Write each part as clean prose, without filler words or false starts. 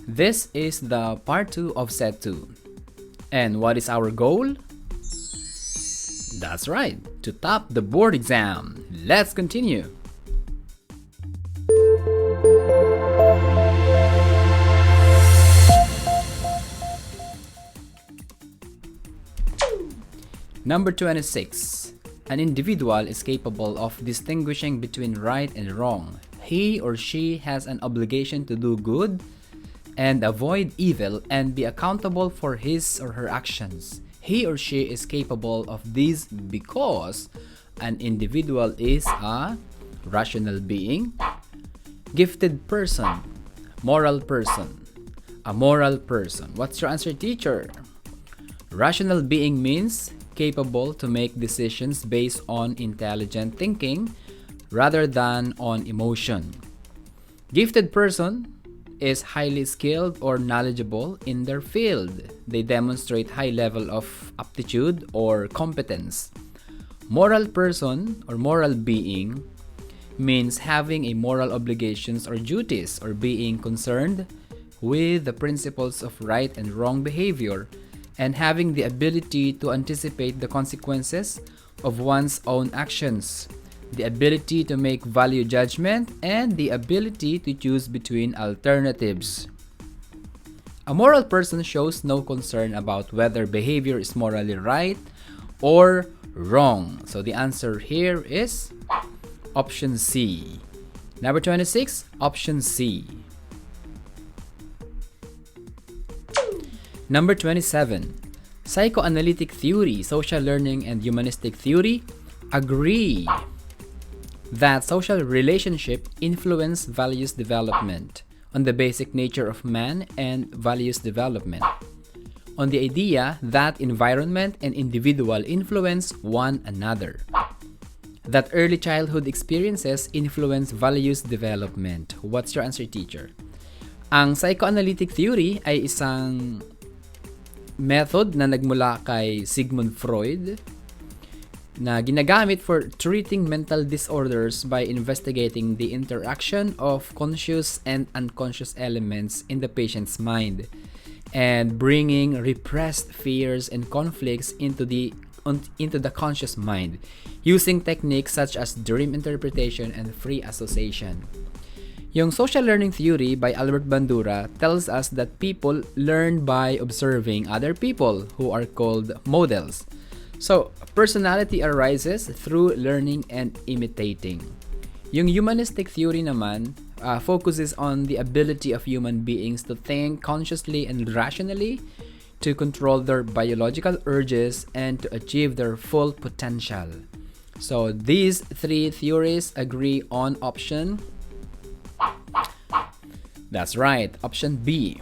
This is the part 2 of set 2. And what is our goal? That's right, to top the board exam. Let's continue. Number 26. An individual is capable of distinguishing between right and wrong. He or she has an obligation to do good and avoid evil and be accountable for his or her actions. He or she is capable of this because an individual is a rational being, gifted person, moral person, a moral person. What's your answer, teacher? Rational being means capable to make decisions based on intelligent thinking rather than on emotion. Gifted person is highly skilled or knowledgeable in their field. They demonstrate high level of aptitude or competence. Moral person or moral being means having a moral obligations or duties or being concerned with the principles of right and wrong behavior and having the ability to anticipate the consequences of one's own actions, the ability to make value judgment, and the ability to choose between alternatives. A moral person shows no concern about whether behavior is morally right or wrong. So the answer here is option C. Number 26, option C. Number 27. Psychoanalytic theory, social learning, and humanistic theory agree that social relationship influence values development on the basic nature of man and values development, on the idea that environment and individual influence one another, that early childhood experiences influence values development. What's your answer, teacher? Ang psychoanalytic theory ay isang method na nagmula kay Sigmund Freud na ginagamit for treating mental disorders by investigating the interaction of conscious and unconscious elements in the patient's mind and bringing repressed fears and conflicts into the conscious mind using techniques such as dream interpretation and free association. Yung social learning theory by Albert Bandura tells us that people learn by observing other people who are called models. So, personality arises through learning and imitating. Yung humanistic theory naman focuses on the ability of human beings to think consciously and rationally, to control their biological urges, and to achieve their full potential. So, these three theories agree on option. That's right, option B.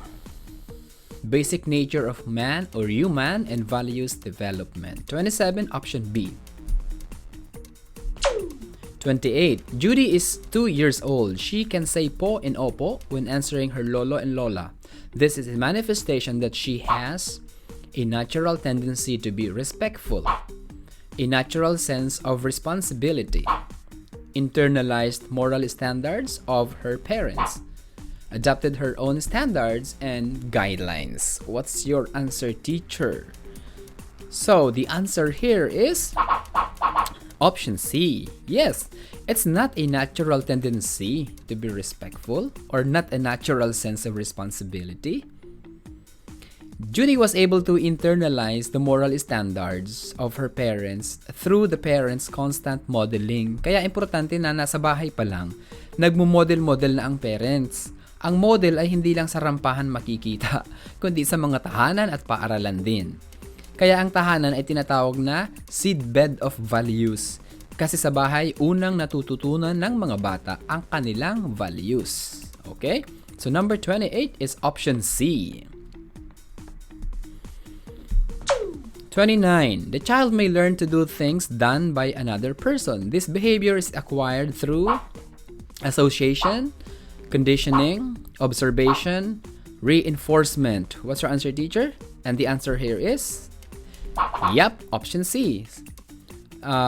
Basic nature of man or human and values development. 27, option B. 28. Judy is 2 years old. She can say po and opo when answering her lolo and lola. This is a manifestation that she has a natural tendency to be respectful, a natural sense of responsibility, internalized moral standards of her parents, adopted her own standards and guidelines. What's your answer, teacher? So the answer here is option C. Yes, it's not a natural tendency to be respectful or not a natural sense of responsibility. Judy was able to internalize the moral standards of her parents through the parents' constant modeling. Kaya importante na nasa bahay pa lang, nagmo-model-model na ang parents. Ang model ay hindi lang sa rampahan makikita, kundi sa mga tahanan at paaralan din. Kaya ang tahanan ay tinatawag na seedbed of values. Kasi sa bahay, unang natututunan ng mga bata ang kanilang values. Okay? So number 28 is option C. 29. The child may learn to do things done by another person. This behavior is acquired through association, conditioning, observation, reinforcement. What's your answer, teacher? And the answer here is, yep, option C.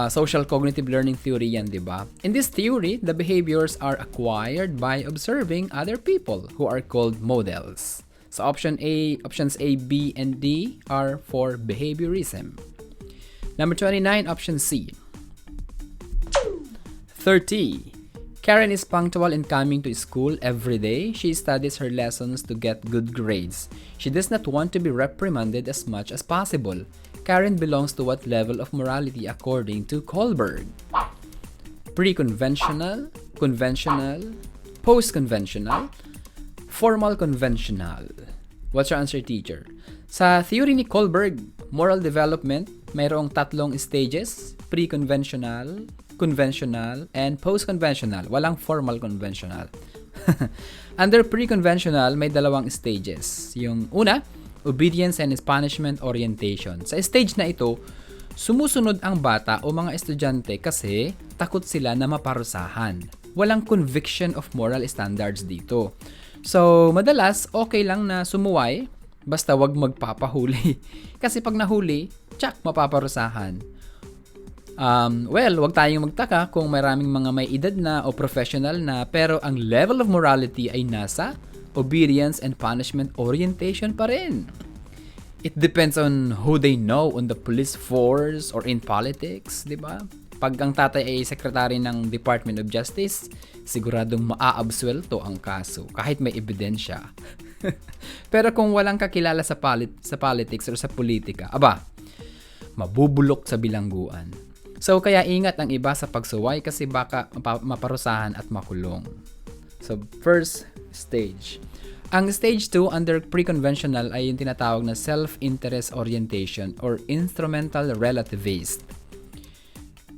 social cognitive learning theory yan, di ba? In this theory, the behaviors are acquired by observing other people who are called models. So options A, B, and D are for behaviorism. Number 29, option C. 30. Karen is punctual in coming to school every day. She studies her lessons to get good grades. She does not want to be reprimanded as much as possible. Karen belongs to what level of morality according to Kohlberg? Pre-conventional, conventional, post-conventional, formal conventional. What's your answer, teacher? Sa theory ni Kohlberg, moral development, mayroong tatlong stages: pre-conventional, conventional, and post-conventional. Walang formal conventional. Under pre-conventional, may dalawang stages. Yung una, obedience and punishment orientation. Sa stage na ito, sumusunod ang bata o mga estudyante kasi takot sila na maparusahan. Walang conviction of moral standards dito. So, madalas, okay lang na sumuway, basta wag magpapahuli. Kasi pag nahuli, tsak, mapaparusahan. Wag tayong magtaka kung maraming mga may edad na o professional na pero ang level of morality ay nasa obedience and punishment orientation pa rin. It depends on who they know on the police force or in politics, di ba? Pag ang tatay ay secretary ng Department of Justice, siguradong maaabsuelto ang kaso kahit may ebidensya. Pero kung walang kakilala sa politics or sa politika, mabubulok sa bilangguan. So kaya ingat ang iba sa pagsuway kasi baka maparusahan at makulong. So first stage. Ang stage 2 under pre-conventional ay yung tinatawag na self-interest orientation or instrumental relativist.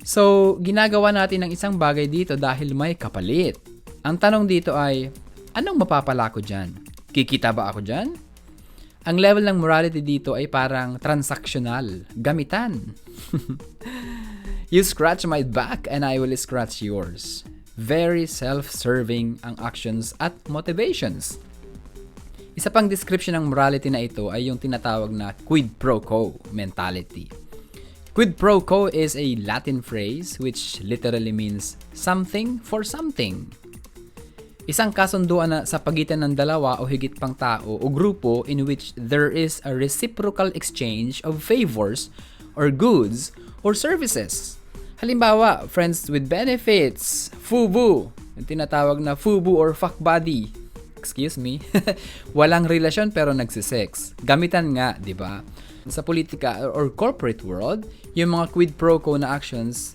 So, ginagawa natin ng isang bagay dito dahil may kapalit. Ang tanong dito ay, anong mapapala ko dyan? Kikita ba ako dyan? Ang level ng morality dito ay parang transactional, gamitan. You scratch my back and I will scratch yours. Very self-serving ang actions at motivations. Isa pang description ng morality na ito ay yung tinatawag na quid pro quo mentality. Quid pro quo is a Latin phrase which literally means something for something. Isang kasunduan na sa pagitan ng dalawa o higit pang tao o grupo in which there is a reciprocal exchange of favors or goods or services. Halimbawa, friends with benefits, FUBU, yung tinatawag na FUBU or fuck buddy. Excuse me. Walang relasyon pero nagsisex. Gamitan nga, di ba? Sa politika or corporate world, yung mga quid pro quo na actions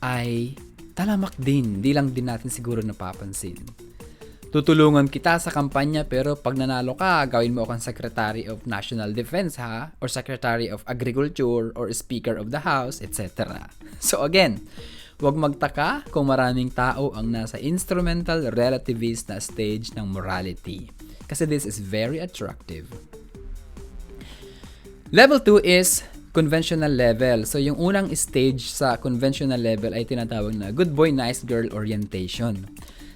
ay talamak din. Di lang din natin siguro napapansin. Tutulungan kita sa kampanya pero pag nanalo ka, gawin mo akong Secretary of National Defense ha? Or Secretary of Agriculture or Speaker of the House, etc. So again, huwag magtaka kung maraming tao ang nasa instrumental relativist na stage ng morality. Kasi this is very attractive. Level 2 is conventional level. So yung unang stage sa conventional level ay tinatawag na good boy, nice girl orientation.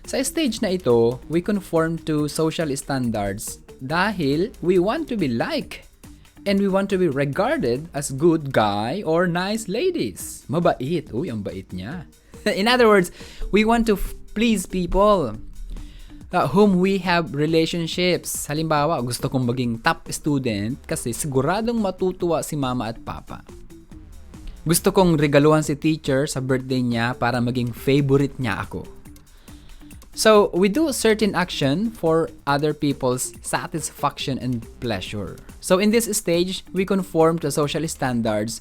Sa stage na ito, we conform to social standards dahil we want to be liked and we want to be regarded as good guy or nice ladies. Mabait. Uy, ang bait niya. In other words, we want to please people whom we have relationships. Halimbawa, gusto kong maging top student kasi siguradong matutuwa si mama at papa. Gusto kong regaluhan si teacher sa birthday niya para maging favorite niya ako. So, we do certain action for other people's satisfaction and pleasure. So, in this stage, we conform to social standards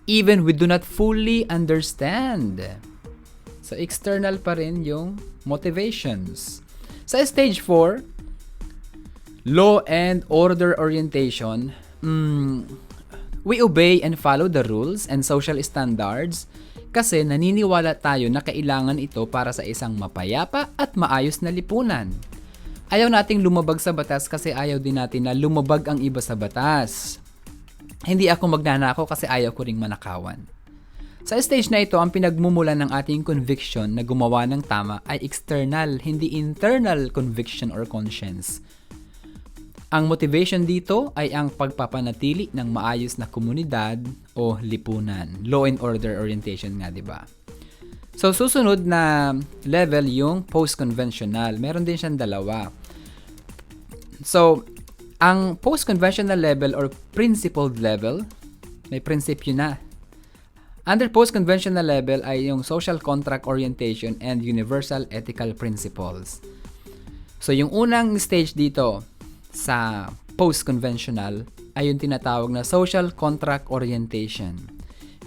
even we do not fully understand. So, external pa rin yung motivations. Sa stage 4, law and order orientation, we obey and follow the rules and social standards kasi naniniwala tayo na kailangan ito para sa isang mapayapa at maayos na lipunan. Ayaw nating lumabag sa batas kasi ayaw din natin na lumabag ang iba sa batas. Hindi ako magnanako kasi ayaw ko ring manakawan. Sa stage na ito, ang pinagmumulan ng ating conviction na gumawa ng tama ay external, hindi internal conviction or conscience. Ang motivation dito ay ang pagpapanatili ng maayos na komunidad o lipunan. Law and order orientation nga, di ba? So, susunod na level yung post-conventional. Meron din siyang dalawa. So, ang post-conventional level or principled level, may prinsipyo na. Under post-conventional level ay yung social contract orientation and universal ethical principles. So, yung unang stage dito sa post-conventional ay yung tinatawag na social contract orientation.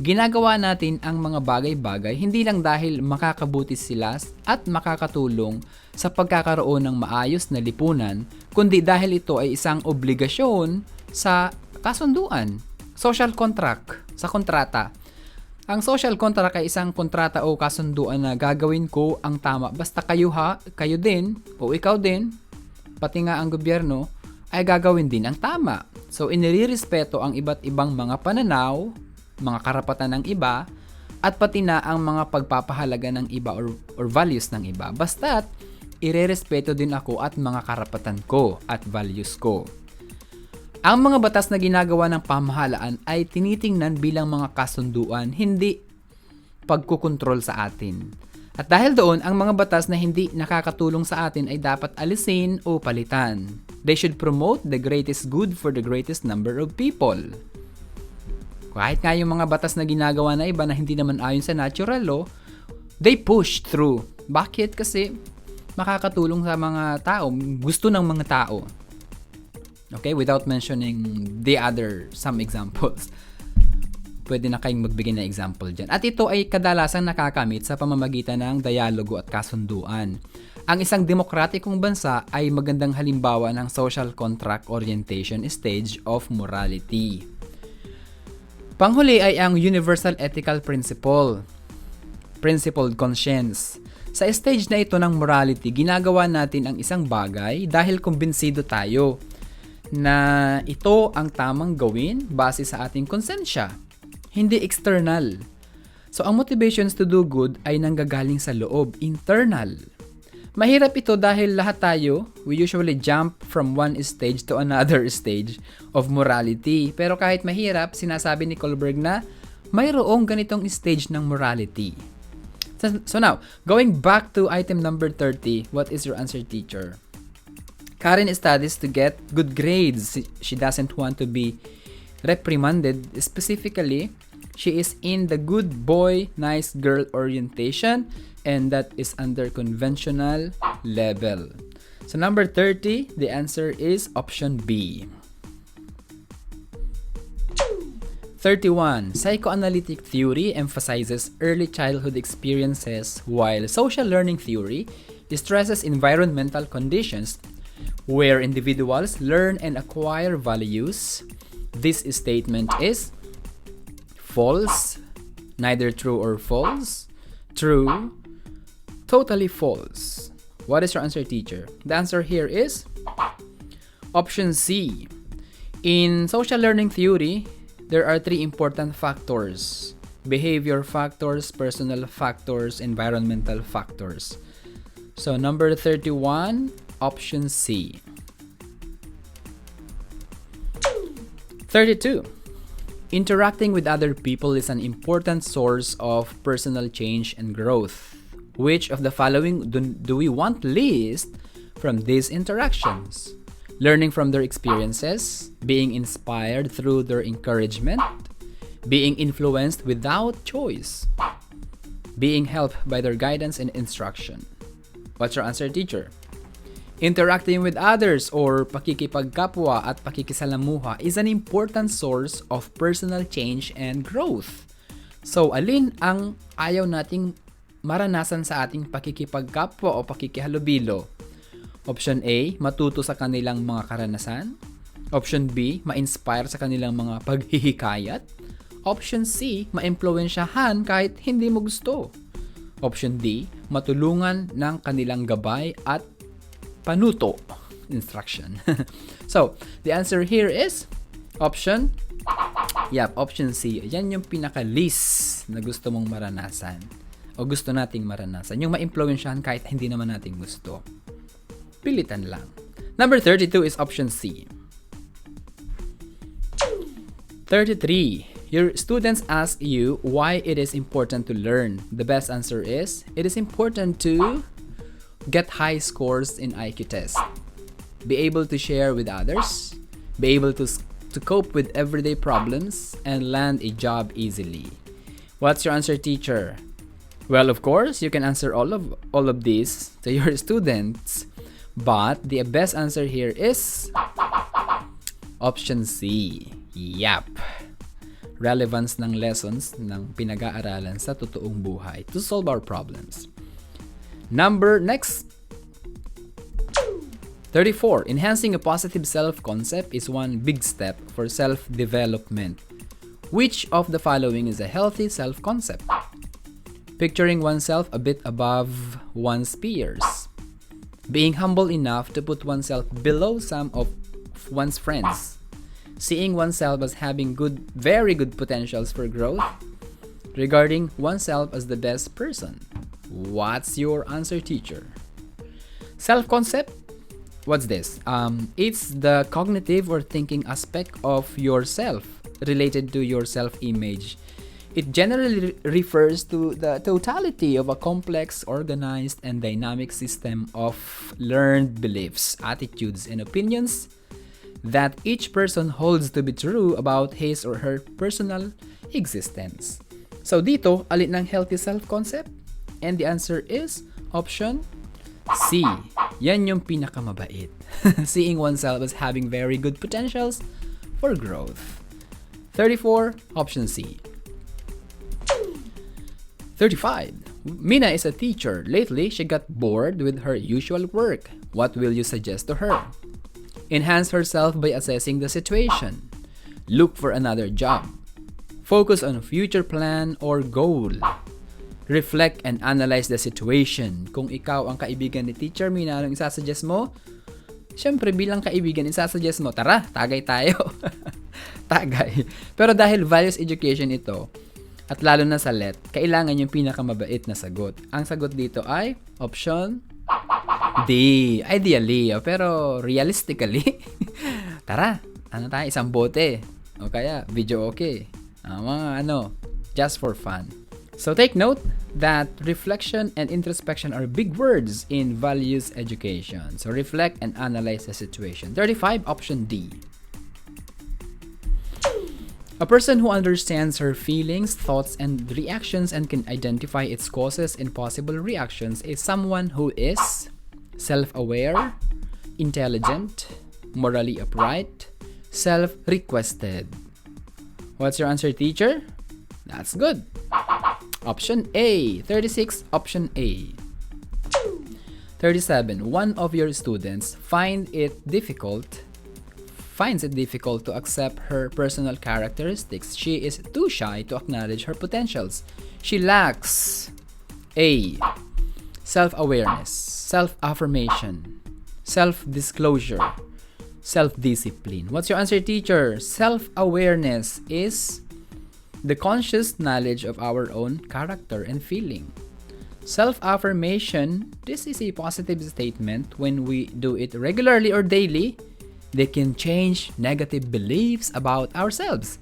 Ginagawa natin ang mga bagay-bagay hindi lang dahil makakabuti sila at makakatulong sa pagkakaroon ng maayos na lipunan, kundi dahil ito ay isang obligasyon sa kasunduan, social contract, sa kontrata. Ang social contract ay isang kontrata o kasunduan na gagawin ko ang tama basta kayo din o ikaw din, pati nga ang gobyerno, ay gagawin din ang tama. So, inirerespeto ang iba't ibang mga pananaw, mga karapatan ng iba, at pati na ang mga pagpapahalaga ng iba or values ng iba. Basta't, irerespeto din ako at mga karapatan ko at values ko. Ang mga batas na ginagawa ng pamahalaan ay tinitingnan bilang mga kasunduan, hindi pagkukontrol sa atin. At dahil doon, ang mga batas na hindi nakakatulong sa atin ay dapat alisin o palitan. They should promote the greatest good for the greatest number of people. Kahit nga yung mga batas na ginagawa na iba na hindi naman ayon sa natural law, they push through. Bakit? Kasi makakatulong sa mga tao, gusto ng mga tao. Okay, without mentioning some examples. Pwede na kayong magbigay ng example dyan. At ito ay kadalasang nakakamit sa pamamagitan ng dialogo at kasunduan. Ang isang demokratikong bansa ay magandang halimbawa ng social contract orientation stage of morality. Panghuli ay ang universal ethical principle, principled conscience. Sa stage na ito ng morality, ginagawa natin ang isang bagay dahil kumbinsido tayo na ito ang tamang gawin base sa ating konsensya, hindi external. So, ang motivations to do good ay nanggagaling sa loob, internal. Mahirap ito dahil lahat tayo, we usually jump from one stage to another stage of morality. Pero kahit mahirap, sinasabi ni Kohlberg na mayroong ganitong stage ng morality. So now, going back to item number 30, what is your answer, teacher? Karen studies to get good grades. She doesn't want to be reprimanded. Specifically, she is in the good boy, nice girl orientation, and that is under conventional level. So number 30, the answer is option B. 31. Psychoanalytic theory emphasizes early childhood experiences, while social learning theory stresses environmental conditions where individuals learn and acquire values. This statement is false, neither true or false, true, totally false. What is your answer, teacher? The answer here is option C. In social learning theory, there are three important factors: behavior factors, personal factors, environmental factors. So number 31, option C. 32. Interacting with other people is an important source of personal change and growth. Which of the following do we want least from these interactions? Learning from their experiences, being inspired through their encouragement, being influenced without choice, being helped by their guidance and instruction. What's your answer, teacher? Interacting with others or pakikipagkapwa at pakikisalamuha is an important source of personal change and growth. So, alin ang ayaw nating maranasan sa ating pakikipagkapwa o pakikihalubilo? Option A, matuto sa kanilang mga karanasan. Option B, ma-inspire sa kanilang mga paghihikayat. Option C, ma-impluwensyahan kahit hindi mo gusto. Option D, matulungan ng kanilang gabay at panuto, instruction. So, the answer here is option C. Yan yung pinaka-least na gusto mong maranasan o gusto nating maranasan. Yung ma-impluwensyahan kahit hindi naman natin gusto. Pilitan lang. Number 32 is option C. 33. Your students ask you why it is important to learn. The best answer is, it is important to get high scores in IQ test, be able to share with others, be able to cope with everyday problems, and land a job easily. What's your answer, teacher? Well, of course, you can answer all of these to your students, but the best answer here is option C. Yep. Relevance ng lessons ng pinag-aaralan sa totoong buhay to solve our problems. Next. 34. Enhancing a positive self-concept is one big step for self-development. Which of the following is a healthy self-concept? Picturing oneself a bit above one's peers. Being humble enough to put oneself below some of one's friends. Seeing oneself as having very good potentials for growth. Regarding oneself as the best person. What's your answer, teacher? Self-concept? What's this? It's the cognitive or thinking aspect of yourself related to your self-image. It generally refers to the totality of a complex, organized, and dynamic system of learned beliefs, attitudes, and opinions that each person holds to be true about his or her personal existence. So dito, alin ng healthy self-concept? And the answer is option C. Yan yung pinakamabait. Seeing oneself as having very good potentials for growth. 34, option C. 35. Mina is a teacher. Lately, she got bored with her usual work. What will you suggest to her? Enhance herself by assessing the situation. Look for another job. Focus on a future plan or goal. Reflect and analyze the situation. Kung ikaw ang kaibigan ni Teacher Mina, anong isasuggest mo? Siyempre, bilang kaibigan, isasuggest mo, tara, tagay tayo. Tagay. Pero dahil values education ito, at lalo na sa LET, kailangan yung pinakamabait na sagot. Ang sagot dito ay option D. Ideally, pero realistically, tara, tayo, isang bote. O kaya, video okay. Just for fun. So take note that reflection and introspection are big words in values education. So reflect and analyze the situation. 35, option D. A person who understands her feelings, thoughts, and reactions and can identify its causes and possible reactions is someone who is self-aware, intelligent, morally upright, self-requested. What's your answer, teacher? That's good. Option A. 36, option A. 37. One of your students finds it difficult to accept her personal characteristics. She is too shy to acknowledge her potentials. She lacks A. Self-awareness, self-affirmation, self-disclosure, self-discipline. What's your answer, teacher? Self-awareness is the conscious knowledge of our own character and feeling. Self-affirmation, this is a positive statement. When we do it regularly or daily, they can change negative beliefs about ourselves.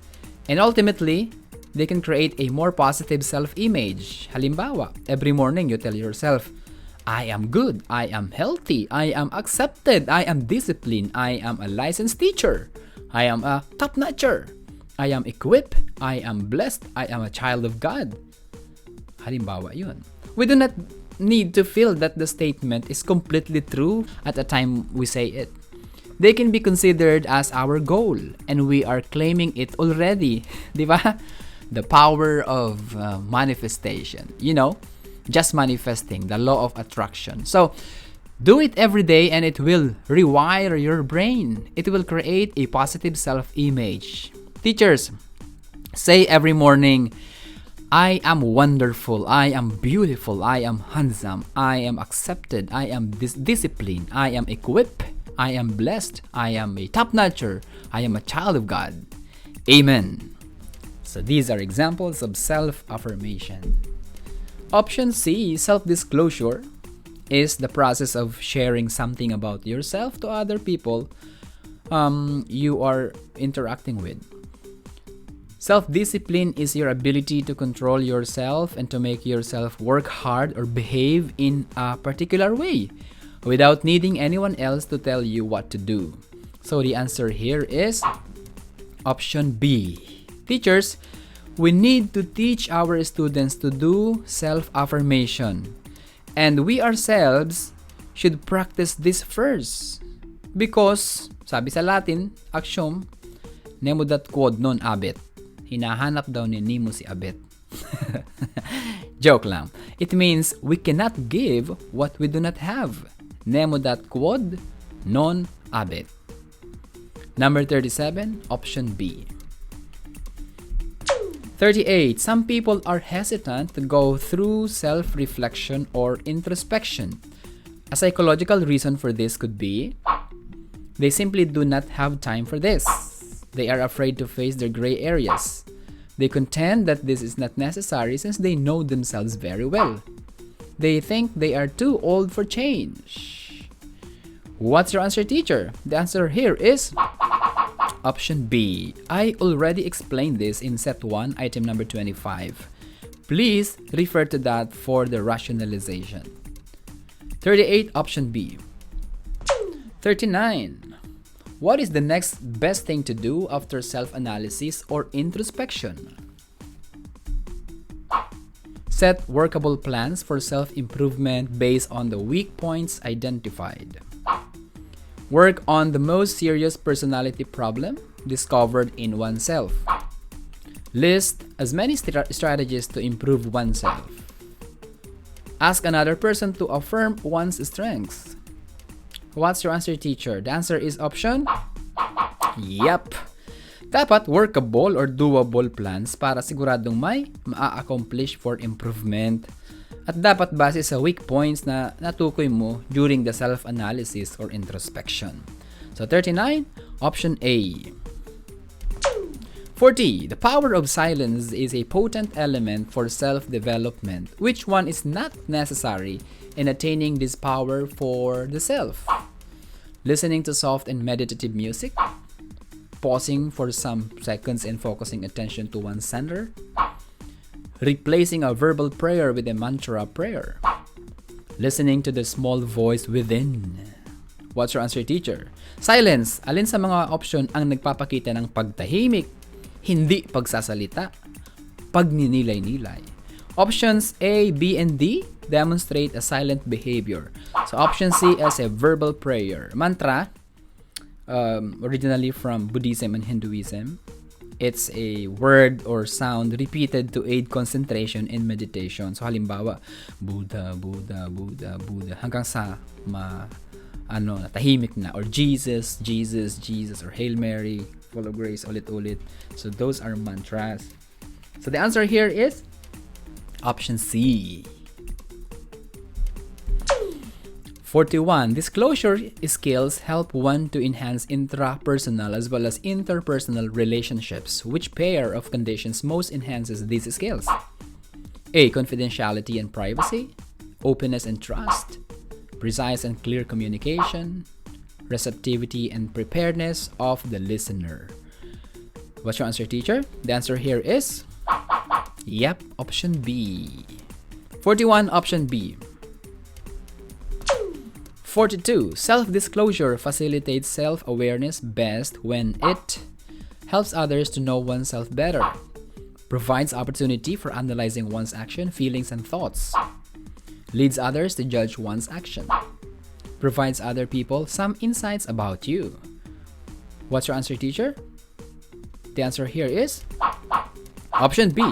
And ultimately, they can create a more positive self-image. Halimbawa, every morning you tell yourself, I am good, I am healthy, I am accepted, I am disciplined, I am a licensed teacher, I am a top-notcher, I am equipped, I am blessed, I am a child of God. Halimbawa yun. We do not need to feel that the statement is completely true at the time we say it. They can be considered as our goal, and we are claiming it already. Di ba? The power of manifestation. Just manifesting, the law of attraction. So, do it every day and it will rewire your brain. It will create a positive self-image. Teachers, say every morning, I am wonderful, I am beautiful, I am handsome, I am accepted, I am disciplined, I am equipped, I am blessed, I am a top-notcher, I am a child of God. Amen. So these are examples of self-affirmation. Option C, self-disclosure, is the process of sharing something about yourself to other people you are interacting with. Self-discipline is your ability to control yourself and to make yourself work hard or behave in a particular way without needing anyone else to tell you what to do. So the answer here is option B. Teachers, we need to teach our students to do self-affirmation. And we ourselves should practice this first. Because, sabi sa Latin, axiom, nemo dat quod non abet. Hinahanap daw ni Nemo si Abet. Joke lang. It means we cannot give what we do not have. Nemo dat quod non abet. Number 37, option B. 38. Some people are hesitant to go through self-reflection or introspection. A psychological reason for this could be they simply do not have time for this. They are afraid to face their gray areas. They contend that this is not necessary since they know themselves very well. They think they are too old for change. What's your answer, teacher? The answer here is option B. I already explained this in set 1, item number 25. Please refer to that for the rationalization. 38, option B. 39. What is the next best thing to do after self-analysis or introspection? Set workable plans for self-improvement based on the weak points identified. Work on the most serious personality problem discovered in oneself. List as many strategies to improve oneself. Ask another person to affirm one's strengths. What's your answer, teacher? The answer is option? Yep. Dapat workable or doable plans para siguradong may ma-accomplish for improvement. At dapat base sa weak points na natukoy mo during the self-analysis or introspection. So 39, option A. 40. The power of silence is a potent element for self-development. Which one is not necessary in attaining this power for the self? Listening to soft and meditative music, pausing for some seconds and focusing attention to one's center, replacing a verbal prayer with a mantra prayer, listening to the small voice within. What's your answer, teacher? Silence. Alin sa mga option ang nagpapakita ng pagtahimik, hindi pagsasalita, pagninilay-nilay? Options A, B, and D demonstrate a silent behavior. So option C is a verbal prayer. Mantra, originally from Buddhism and Hinduism, it's a word or sound repeated to aid concentration in meditation. So halimbawa, Buddha, Buddha, Buddha, Buddha, hanggang sa tahimik na. Or Jesus, Jesus, Jesus, or Hail Mary, full of grace, ulit-ulit. So those are mantras. So the answer here is option C. 41. Disclosure skills help one to enhance intrapersonal as well as interpersonal relationships. Which pair of conditions most enhances these skills? A. Confidentiality and privacy, openness and trust, precise and clear communication, receptivity and preparedness of the listener. What's your answer, teacher? The answer here is yep, option B. 41, option B. 42. Self-disclosure facilitates self-awareness best when it helps others to know oneself better, provides opportunity for analyzing one's action, feelings, and thoughts, leads others to judge one's action, provides other people some insights about you. What's your answer, teacher? The answer here is option B.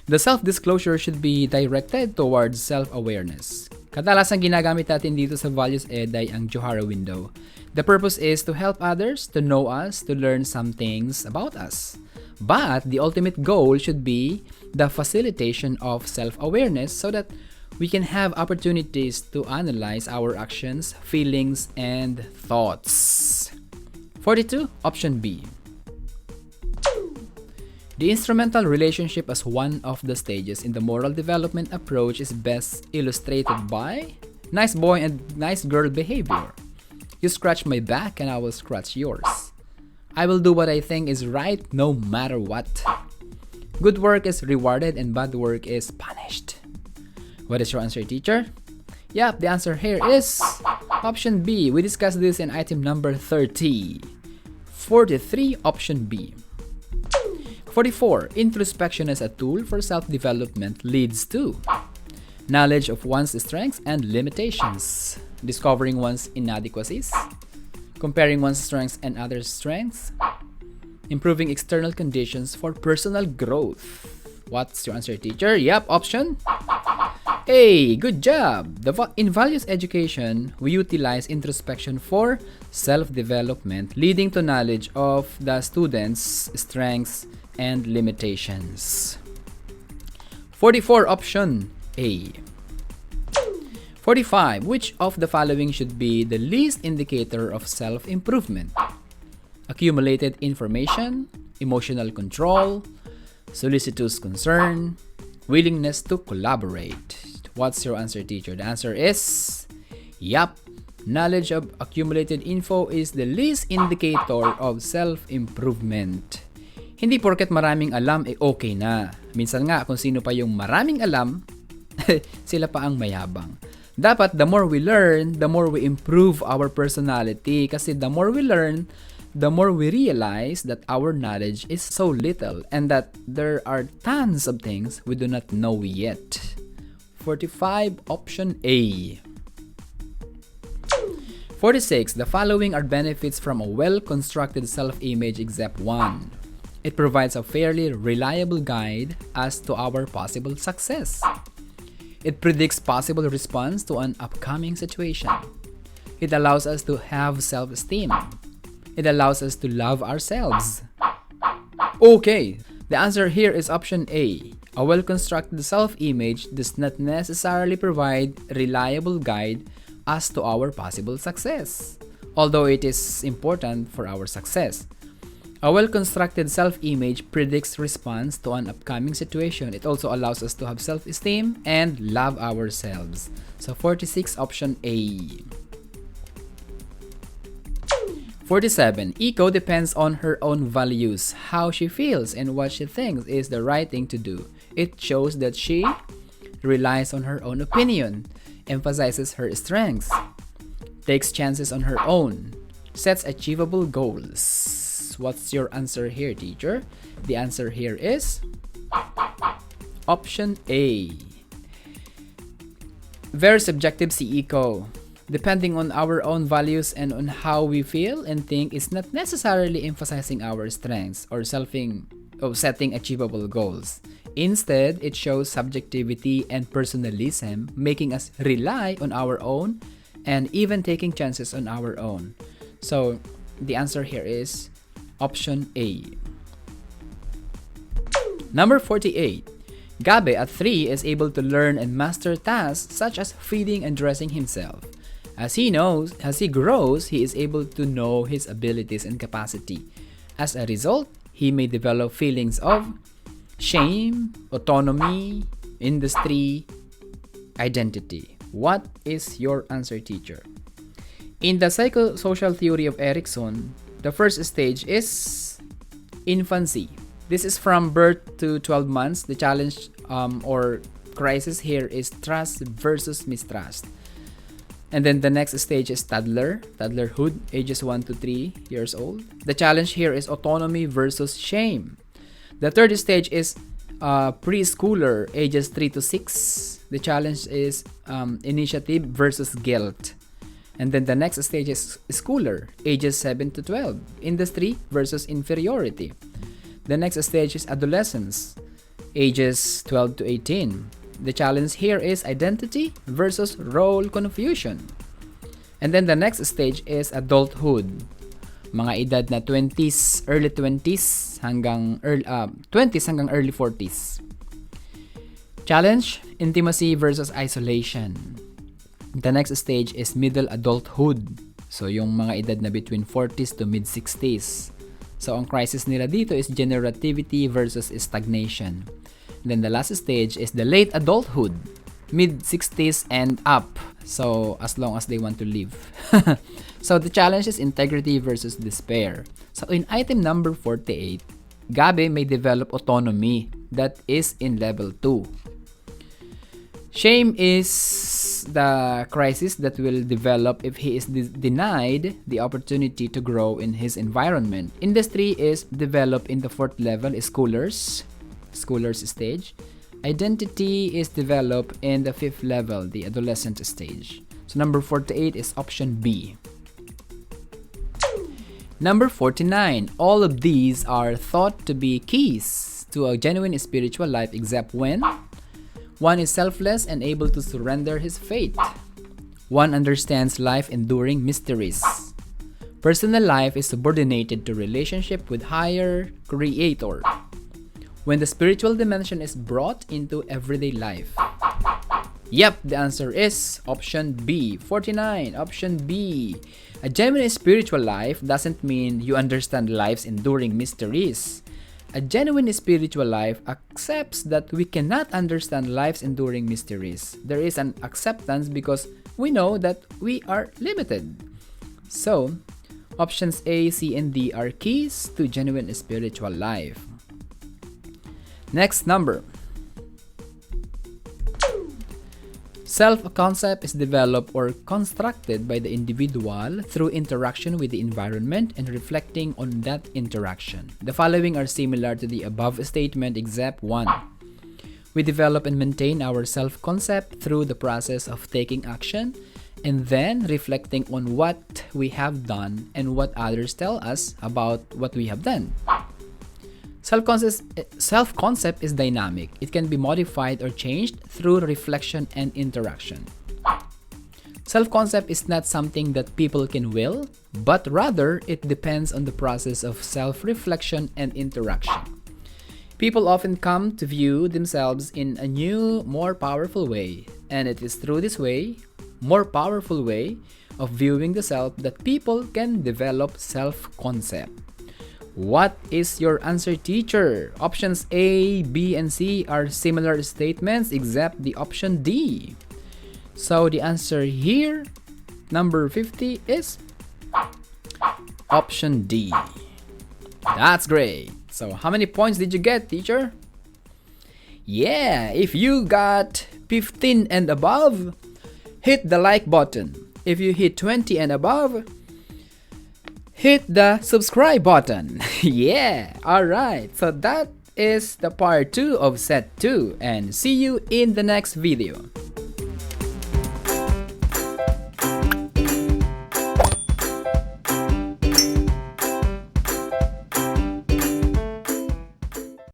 The self-disclosure should be directed towards self-awareness. Kadalasang ginagamit natin dito sa Values Ed ay ang Johara window. The purpose is to help others to know us, to learn some things about us. But the ultimate goal should be the facilitation of self-awareness so that we can have opportunities to analyze our actions, feelings, and thoughts. 42, option B. The instrumental relationship as one of the stages in the moral development approach is best illustrated by nice boy and nice girl behavior. You scratch my back and I will scratch yours. I will do what I think is right no matter what. Good work is rewarded and bad work is punished. What is your answer, teacher? Yep, the answer here is option B. We discussed this in item number 30. 43, option B. 44. Introspection as a tool for self-development leads to knowledge of one's strengths and limitations, discovering one's inadequacies, comparing one's strengths and others' strengths, improving external conditions for personal growth. What's your answer, teacher? Yep, option A. Good job! In values education, we utilize introspection for self-development, leading to knowledge of the student's strengths and limitations. 44, option A. 45. Which of the following should be the least indicator of self-improvement? Accumulated information, emotional control, solicitous concern, willingness to collaborate. What's your answer, teacher? The answer is, yup, knowledge of accumulated info is the least indicator of self-improvement. Hindi porket maraming alam okay na. Minsan nga kung sino pa yung maraming alam, sila pa ang mayabang. Dapat the more we learn, the more we improve our personality. Kasi the more we learn, the more we realize that our knowledge is so little and that there are tons of things we do not know yet. 45, option A. 46. The following are benefits from a well-constructed self-image except one. It provides a fairly reliable guide as to our possible success. It predicts possible response to an upcoming situation. It allows us to have self-esteem. It allows us to love ourselves. Okay, the answer here is option A. A well-constructed self-image does not necessarily provide reliable guide as to our possible success, although it is important for our success. A well-constructed self-image predicts response to an upcoming situation. It also allows us to have self-esteem and love ourselves. So 46, option A. 47. Ycko depends on her own values, how she feels, and what she thinks is the right thing to do. It shows that she relies on her own opinion, emphasizes her strengths, takes chances on her own, sets achievable goals. What's your answer here, teacher? The answer here is option A. Very subjective si Ycko. Depending on our own values and on how we feel and think is not necessarily emphasizing our strengths or setting achievable goals. Instead, it shows subjectivity and personalism, making us rely on our own and even taking chances on our own. So, the answer here is option A. Number 48. Gabe at 3 is able to learn and master tasks such as feeding and dressing himself. As he grows, he is able to know his abilities and capacity. As a result, he may develop feelings of shame, autonomy, industry, identity. What is your answer, teacher? In the psychosocial theory of Erikson, the first stage is infancy. This is from birth to 12 months. The challenge or crisis here is trust versus mistrust. And then the next stage is toddlerhood, ages 1 to 3 years old. The challenge here is autonomy versus shame. The third stage is preschooler, ages 3 to 6. The challenge is initiative versus guilt. And then the next stage is schooler, ages 7 to 12. Industry versus inferiority. The next stage is adolescence, ages 12 to 18. The challenge here is identity versus role confusion. And then the next stage is adulthood. Mga edad na 20s, early 20s hanggang 20s hanggang early 40s. Challenge, intimacy versus isolation. The next stage is middle adulthood. So yung mga edad na between 40s to mid 60s. So ang crisis nila dito is generativity versus stagnation. Then the last stage is the late adulthood, mid 60s and up. So as long as they want to live. So the challenge is integrity versus despair. So in item number 48, Gabe may develop autonomy that is in level 2. Shame is the crisis that will develop if he is denied the opportunity to grow in his environment. Industry is developed in the 4th level, is schoolers stage. Identity is developed in the 5th level, the adolescent stage. So number 48 is option B. Number 49. All of these are thought to be keys to a genuine spiritual life except when one is selfless and able to surrender his fate. One understands life-enduring mysteries. Personal life is subordinated to relationship with higher creator. When the spiritual dimension is brought into everyday life. Yep, the answer is option B. 49, option B. A genuine spiritual life doesn't mean you understand life's enduring mysteries. A genuine spiritual life accepts that we cannot understand life's enduring mysteries. There is an acceptance because we know that we are limited. So, options A, C, and D are keys to genuine spiritual life. Next number. Self-concept is developed or constructed by the individual through interaction with the environment and reflecting on that interaction. The following are similar to the above statement except one. We develop and maintain our self-concept through the process of taking action and then reflecting on what we have done and what others tell us about what we have done. Self-concept is dynamic. It can be modified or changed through reflection and interaction. Self-concept is not something that people can will, but rather it depends on the process of self-reflection and interaction. People often come to view themselves in a new, more powerful way, and it is through this way, more powerful way of viewing the self that people can develop self-concept. What is your answer, teacher? Options A, B, and C are similar statements except the option D. So the answer here, number 50, is option D. That's great. So how many points did you get, teacher? Yeah, if you got 15 and above, hit the like button. If you hit 20 and above, hit the subscribe button. Yeah, alright. So that is the part 2 of set 2 and see you in the next video.